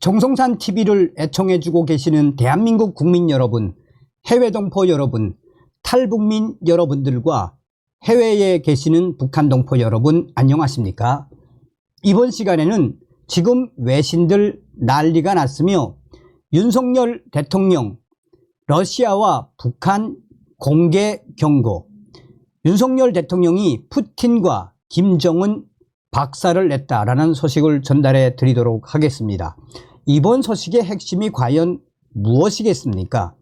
정성산 TV를 애청해주고 계시는 대한민국 국민 여러분, 해외 동포 여러분, 탈북민 여러분들과 해외에 계시는 북한 동포 여러분 안녕하십니까? 이번 시간에는 지금 외신들 난리가 났으며 윤석열 대통령 러시아와 북한 공개 경고, 윤석열 대통령이 푸틴과 김정은 박살을 냈다라는 소식을 전달해 드리도록 하겠습니다. 이번 소식의 핵심이 과연 무엇이겠습니까?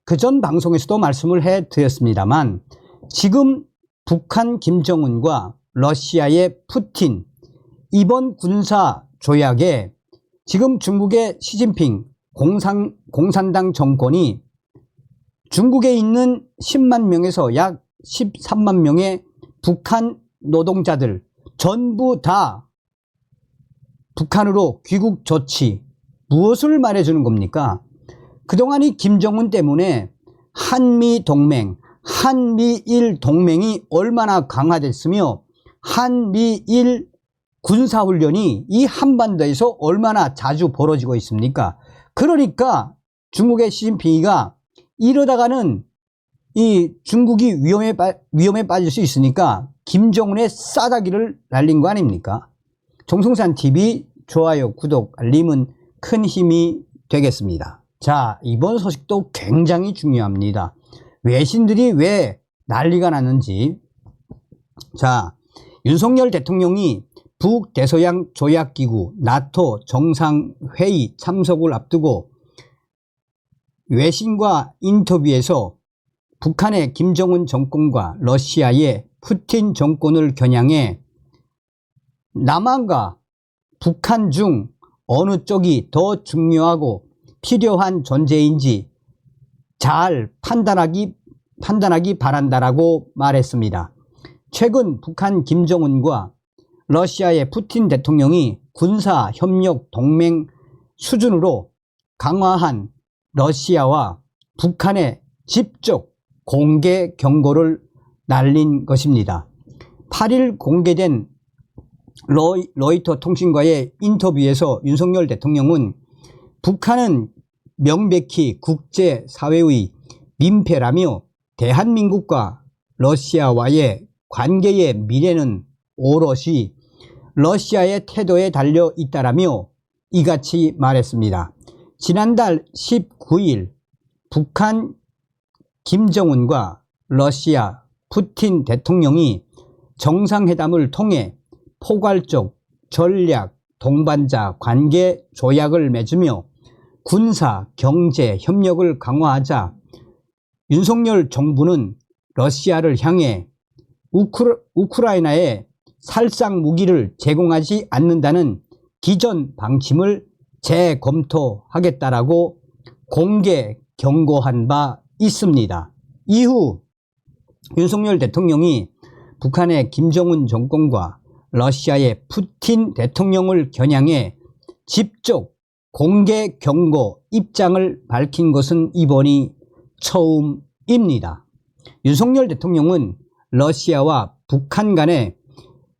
그전 방송에서도 말씀을 해 드렸습니다만 지금 북한 김정은과 러시아의 푸틴, 이번 군사 조약에 지금 중국의 시진핑 공산당 정권이 중국에 있는 10만 명에서 약 13만 명의 북한 노동자들 전부 다 북한으로 귀국 조치, 무엇을 말해주는 겁니까? 그동안 이 김정은 때문에 한미 동맹, 한미일 동맹이 얼마나 강화됐으며 한미일 군사훈련이 이 한반도에서 얼마나 자주 벌어지고 있습니까? 그러니까 중국의 시진핑이가 이러다가는 이 중국이 위험에 빠질 수 있으니까 김정은의 싸다기를 날린 거 아닙니까? 정성산 TV 좋아요, 구독, 알림은 큰 힘이 되겠습니다. 자, 이번 소식도 굉장히 중요합니다. 외신들이 왜 난리가 났는지. 자, 윤석열 대통령이 북대서양 조약기구 나토 정상회의 참석을 앞두고 외신과 인터뷰에서 북한의 김정은 정권과 러시아의 푸틴 정권을 겨냥해 남한과 북한 중 어느 쪽이 더 중요하고 필요한 존재인지 잘 판단하기 바란다라고 말했습니다. 최근 북한 김정은과 러시아의 푸틴 대통령이 군사협력 동맹 수준으로 강화한 러시아와 북한의 직접 공개 경고를 날린 것입니다. 8일 공개된 로이터 통신과의 인터뷰에서 윤석열 대통령은 북한은 명백히 국제사회의 민폐라며 대한민국과 러시아와의 관계의 미래는 오롯이 러시아의 태도에 달려 있다라며 이같이 말했습니다. 지난달 19일 북한 김정은과 러시아 푸틴 대통령이 정상회담을 통해 포괄적 전략 동반자 관계 조약을 맺으며 군사 경제 협력을 강화하자 윤석열 정부는 러시아를 향해 우크라이나에 살상 무기를 제공하지 않는다는 기존 방침을 재검토하겠다라고 공개 경고한 바 있습니다. 이후 윤석열 대통령이 북한의 김정은 정권과 러시아의 푸틴 대통령을 겨냥해 직접 공개 경고 입장을 밝힌 것은 이번이 처음입니다. 윤석열 대통령은 러시아와 북한 간의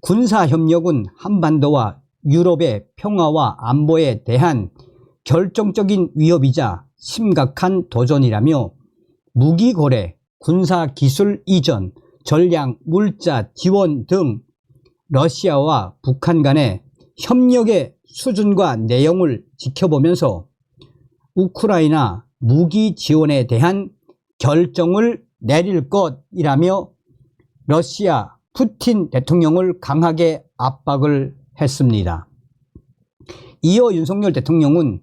군사협력은 한반도와 유럽의 평화와 안보에 대한 결정적인 위협이자 심각한 도전이라며 무기 거래, 군사기술 이전, 전략 물자 지원 등 러시아와 북한 간의 협력의 수준과 내용을 지켜보면서 우크라이나 무기 지원에 대한 결정을 내릴 것이라며 러시아 푸틴 대통령을 강하게 압박을 했습니다. 이어 윤석열 대통령은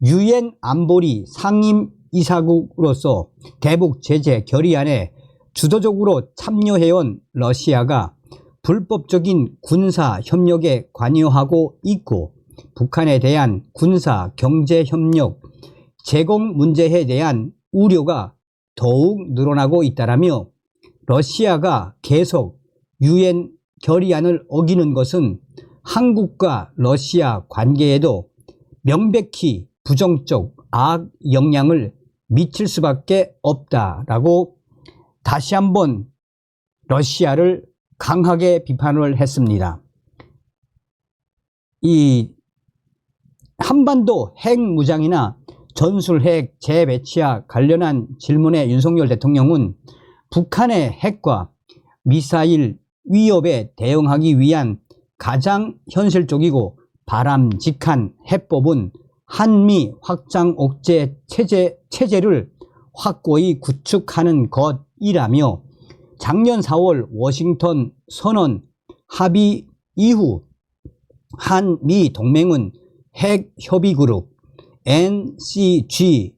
유엔 안보리 상임이사국으로서 대북 제재 결의안에 주도적으로 참여해온 러시아가 불법적인 군사 협력에 관여하고 있고 북한에 대한 군사 경제 협력 제공 문제에 대한 우려가 더욱 늘어나고 있다라며 러시아가 계속 유엔 결의안을 어기는 것은 한국과 러시아 관계에도 명백히 부정적 악영향을 미칠 수밖에 없다라고 다시 한번 러시아를 강하게 비판을 했습니다. 이 한반도 핵무장이나 전술핵 재배치와 관련한 질문에 윤석열 대통령은 북한의 핵과 미사일 위협에 대응하기 위한 가장 현실적이고 바람직한 해법은 한미 확장 억제 체제를 확고히 구축하는 것이라며 작년 4월 워싱턴 선언 합의 이후 한미 동맹은 핵협의그룹 NCG를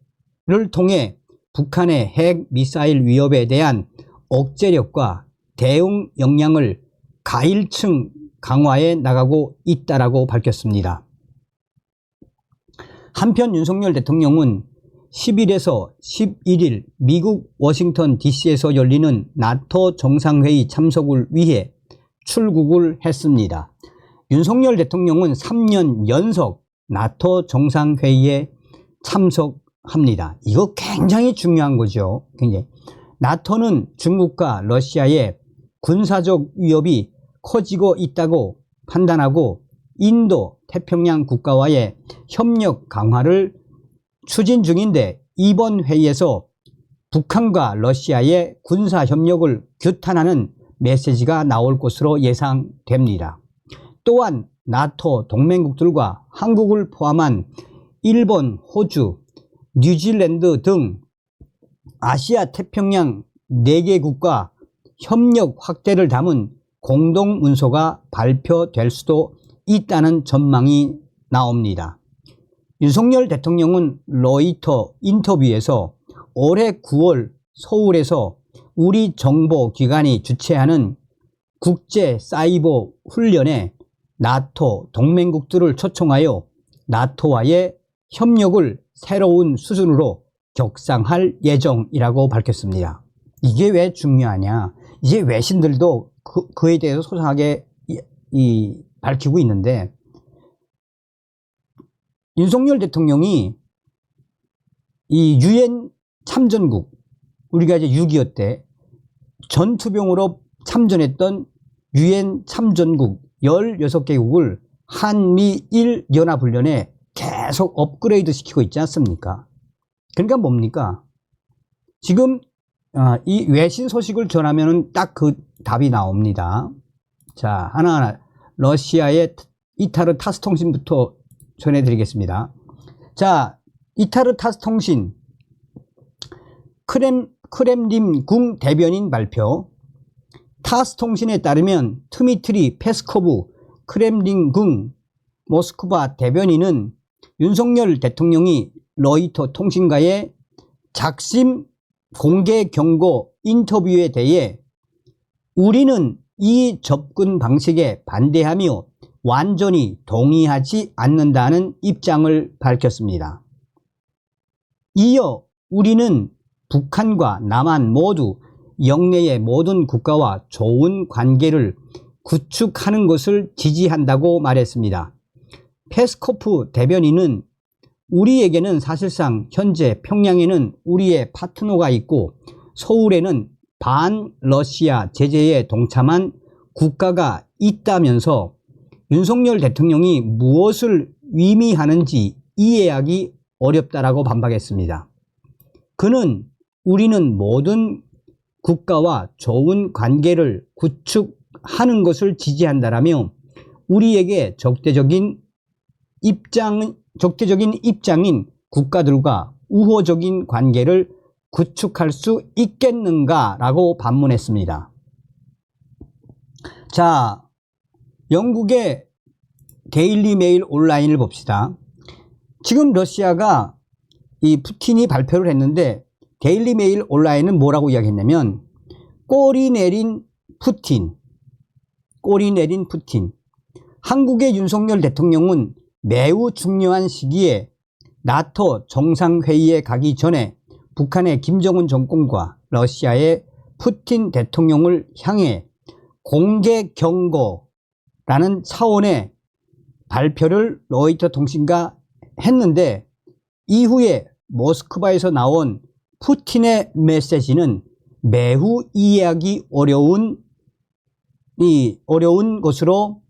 통해 북한의 핵 미사일 위협에 대한 억제력과 대응 역량을 가일층 강화해 나가고 있다라고 밝혔습니다. 한편 윤석열 대통령은 10일에서 11일 미국 워싱턴 DC에서 열리는 나토 정상회의 참석을 위해 출국을 했습니다. 윤석열 대통령은 3년 연속 나토 정상회의에 참석합니다. 이거 굉장히 중요한 거죠. 굉장히. 나토는 중국과 러시아의 군사적 위협이 커지고 있다고 판단하고 인도 태평양 국가와의 협력 강화를 추진 중인데 이번 회의에서 북한과 러시아의 군사 협력을 규탄하는 메시지가 나올 것으로 예상됩니다. 또한 나토 동맹국들과 한국을 포함한 일본, 호주, 뉴질랜드 등 아시아 태평양 4개국과 협력 확대를 담은 공동문서가 발표될 수도 있다는 전망이 나옵니다. 윤석열 대통령은 로이터 인터뷰에서 올해 9월 서울에서 우리 정보기관이 주최하는 국제 사이버 훈련에 나토 동맹국들을 초청하여 나토와의 협력을 새로운 수준으로 격상할 예정이라고 밝혔습니다. 이게 왜 중요하냐? 이제 외신들도 그에 대해서 소상하게 밝히고 있는데 윤석열 대통령이 이 유엔 참전국, 우리가 이제 6.25 때 전투병으로 참전했던 유엔 참전국 16개국을 한미일 연합훈련에 계속 업그레이드 시키고 있지 않습니까? 그러니까 뭡니까? 지금 이 외신 소식을 전하면 딱 그 답이 나옵니다. 자, 하나하나 러시아의 이타르 타스 통신부터 전해드리겠습니다. 자, 이타르 타스 통신 크렘림궁 대변인 발표. 타스 통신에 따르면 드미트리 페스코브 크렘림궁 모스크바 대변인은 윤석열 대통령이 로이터 통신과의 작심 공개 경고 인터뷰에 대해 우리는 이 접근 방식에 반대하며 완전히 동의하지 않는다는 입장을 밝혔습니다. 이어 우리는 북한과 남한 모두 영내의 모든 국가와 좋은 관계를 구축하는 것을 지지한다고 말했습니다. 페스코프 대변인은 우리에게는 사실상 현재 평양에는 우리의 파트너가 있고 서울에는 반러시아 제재에 동참한 국가가 있다면서 윤석열 대통령이 무엇을 의미하는지 이해하기 어렵다라고 반박했습니다. 그는 우리는 모든 국가와 좋은 관계를 구축하는 것을 지지한다라며 우리에게 적대적인 입장인 국가들과 우호적인 관계를 구축할 수 있겠는가라고 반문했습니다. 자, 영국의 데일리 메일 온라인을 봅시다. 지금 러시아가 이 푸틴이 발표를 했는데 데일리 메일 온라인은 뭐라고 이야기했냐면 꼬리 내린 푸틴. 한국의 윤석열 대통령은 매우 중요한 시기에 나토 정상회의에 가기 전에 북한의 김정은 정권과 러시아의 푸틴 대통령을 향해 공개 경고라는 차원의 발표를 로이터 통신과 했는데 이후에 모스크바에서 나온 푸틴의 메시지는 매우 이해하기 어려운 것으로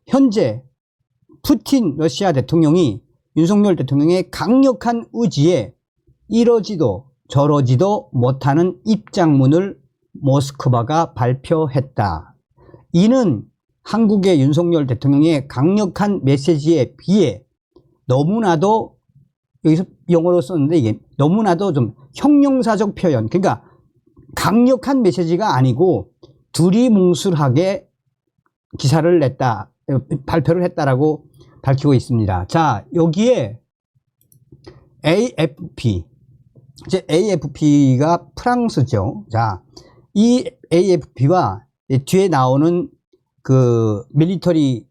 현재 푸틴 러시아 대통령이 윤석열 대통령의 강력한 의지에 이러지도 저러지도 못하는 입장문을 모스크바가 발표했다. 이는 한국의 윤석열 대통령의 강력한 메시지에 비해 너무나도, 여기서 영어로 썼는데 이게 너무나도 좀 형용사적 표현, 그러니까 강력한 메시지가 아니고 두리뭉술하게 기사를 냈다, 발표를 했다라고 밝히고 있습니다. 자, 여기에 AFP, 이제 AFP가 프랑스죠. 자, 이 AFP와 뒤에 나오는 그 밀리터리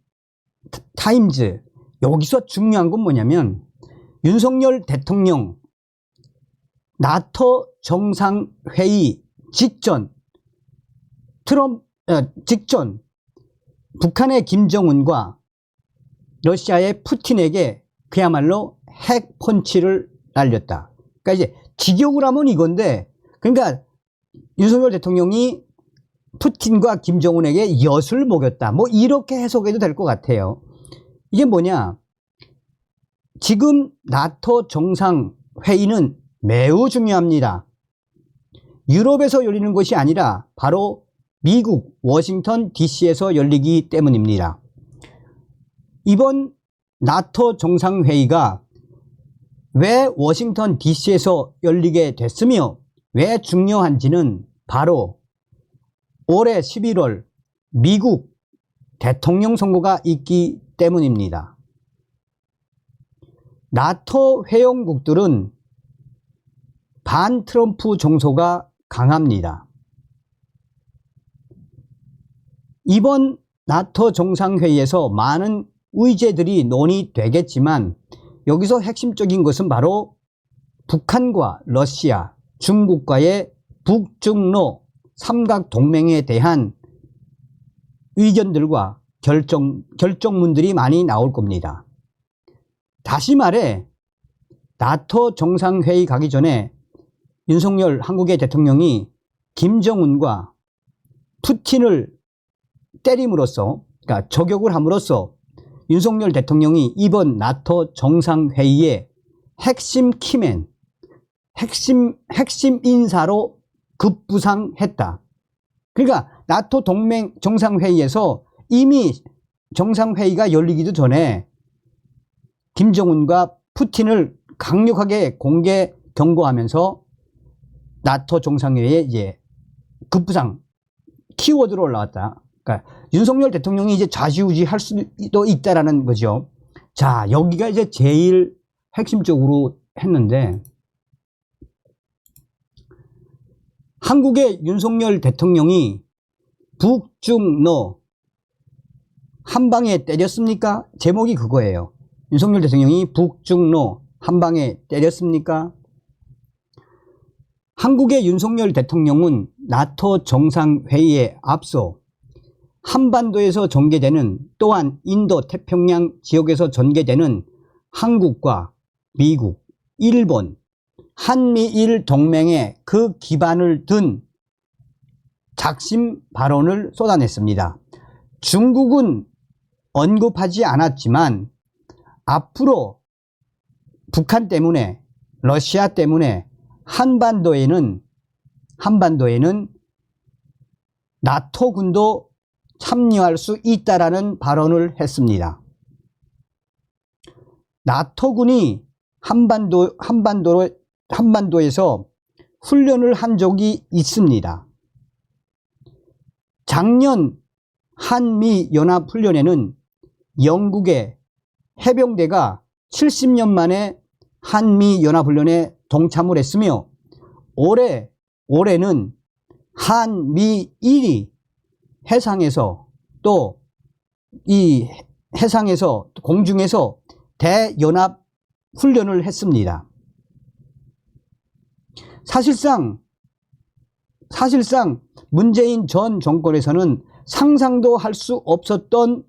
타임즈, 여기서 중요한 건 뭐냐면 윤석열 대통령 나토 정상회의 직전 직전 북한의 김정은과 러시아의 푸틴에게 그야말로 핵 펀치를 날렸다. 그러니까 이제 직역을 하면 이건데, 그러니까 윤석열 대통령이 푸틴과 김정은에게 엿을 먹였다. 뭐 이렇게 해석해도 될 것 같아요. 이게 뭐냐? 지금 나토 정상회의는 매우 중요합니다. 유럽에서 열리는 것이 아니라 바로 미국 워싱턴 DC에서 열리기 때문입니다. 이번 나토 정상회의가 왜 워싱턴 DC에서 열리게 됐으며 왜 중요한지는 바로 올해 11월 미국 대통령 선거가 있기 때문입니다. 나토 회원국들은 반 트럼프 정서가 강합니다. 이번 나토 정상회의에서 많은 의제들이 논의되겠지만 여기서 핵심적인 것은 바로 북한과 러시아, 중국과의 북중러 삼각동맹에 대한 의견들과 결정문들이 많이 나올 겁니다. 다시 말해 나토 정상회의 가기 전에 윤석열 한국의 대통령이 김정은과 푸틴을 때림으로써, 그러니까 저격을 함으로써 윤석열 대통령이 이번 나토 정상회의의 핵심 키맨, 핵심 인사로 급부상했다. 그러니까 나토 동맹 정상회의에서 이미 정상회의가 열리기도 전에 김정은과 푸틴을 강력하게 공개 경고하면서 나토 정상회의에 이제 급부상 키워드로 올라왔다. 그러니까 윤석열 대통령이 이제 좌지우지할 수도 있다라는 거죠. 자, 여기가 이제 제일 핵심적으로 했는데, 한국의 윤석열 대통령이 북중러 한 방에 때렸습니까? 제목이 그거예요. 윤석열 대통령이 북중러 한 방에 때렸습니까? 한국의 윤석열 대통령은 나토 정상회의에 앞서 한반도에서 전개되는, 또한 인도 태평양 지역에서 전개되는 한국과 미국, 일본, 한미일 동맹에 그 기반을 둔 작심 발언을 쏟아냈습니다. 중국은 언급하지 않았지만 앞으로 북한 때문에, 러시아 때문에 한반도에는 나토군도 참여할 수 있다라는 발언을 했습니다. 나토군이 한반도에서 훈련을 한 적이 있습니다. 작년 한미연합훈련에는 영국의 해병대가 70년 만에 한미연합훈련에 동참을 했으며 올해는 한미일이 해상에서, 또 이 해상에서, 공중에서 대연합 훈련을 했습니다. 사실상 문재인 전 정권에서는 상상도 할 수 없었던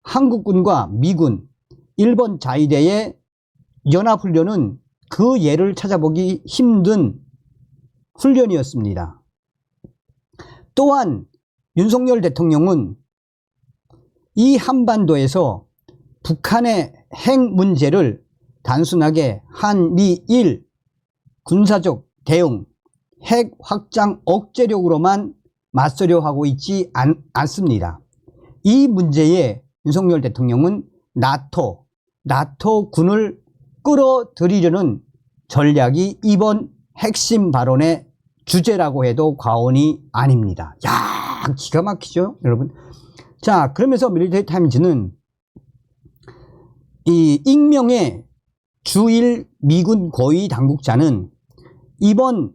한국군과 미군, 일본 자위대의 연합훈련은 그 예를 찾아보기 힘든 훈련이었습니다. 또한 윤석열 대통령은 이 한반도에서 북한의 핵 문제를 단순하게 한미일 군사적 대응, 핵 확장 억제력으로만 맞서려 하고 있지 않습니다. 이 문제에 윤석열 대통령은 나토 군을 끌어들이려는 전략이 이번 핵심 발언의 주제라고 해도 과언이 아닙니다. 야, 기가 막히죠, 여러분. 자, 그러면서 밀리터리 타임즈는 이 익명의 주일 미군 고위 당국자는 이번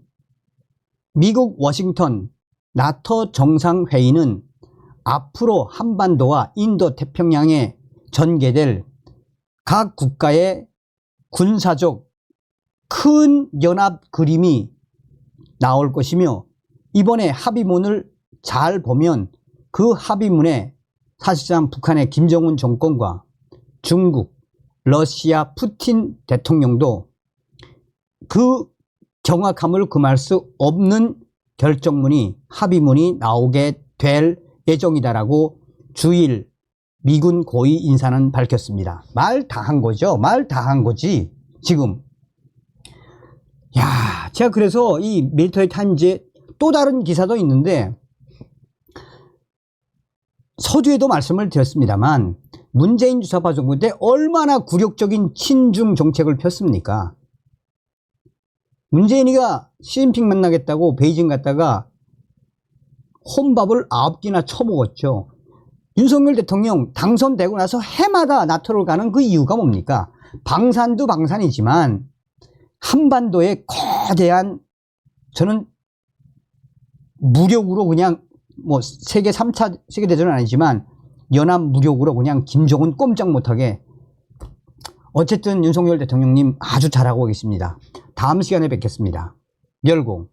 미국 워싱턴 나토 정상회의는 앞으로 한반도와 인도 태평양에 전개될 각 국가의 군사적 큰 연합 그림이 나올 것이며, 이번에 합의문을 잘 보면 그 합의문에 사실상 북한의 김정은 정권과 중국, 러시아 푸틴 대통령도 그 경악함을 금할 수 없는 결정문이, 합의문이 나오게 될 예정이다라고 주일 미군 고위 인사는 밝혔습니다. 말 다 한 거죠. 말 다 한 거지 지금. 야, 제가 그래서 이 밀리터리 타임즈에 또 다른 기사도 있는데, 서두에도 말씀을 드렸습니다만 문재인 주사파 정부 때 얼마나 굴욕적인 친중 정책을 폈습니까? 문재인이가 시진핑 만나겠다고 베이징 갔다가 혼밥을 9끼나 처먹었죠. 윤석열 대통령 당선되고 나서 해마다 나토를 가는 그 이유가 뭡니까? 방산도 방산이지만 한반도의 거대한, 저는 무력으로 그냥 뭐 세계 3차 세계대전은 아니지만 연합 무력으로 그냥 김정은 꼼짝 못하게. 어쨌든 윤석열 대통령님 아주 잘하고 계십니다. 다음 시간에 뵙겠습니다. 멸공.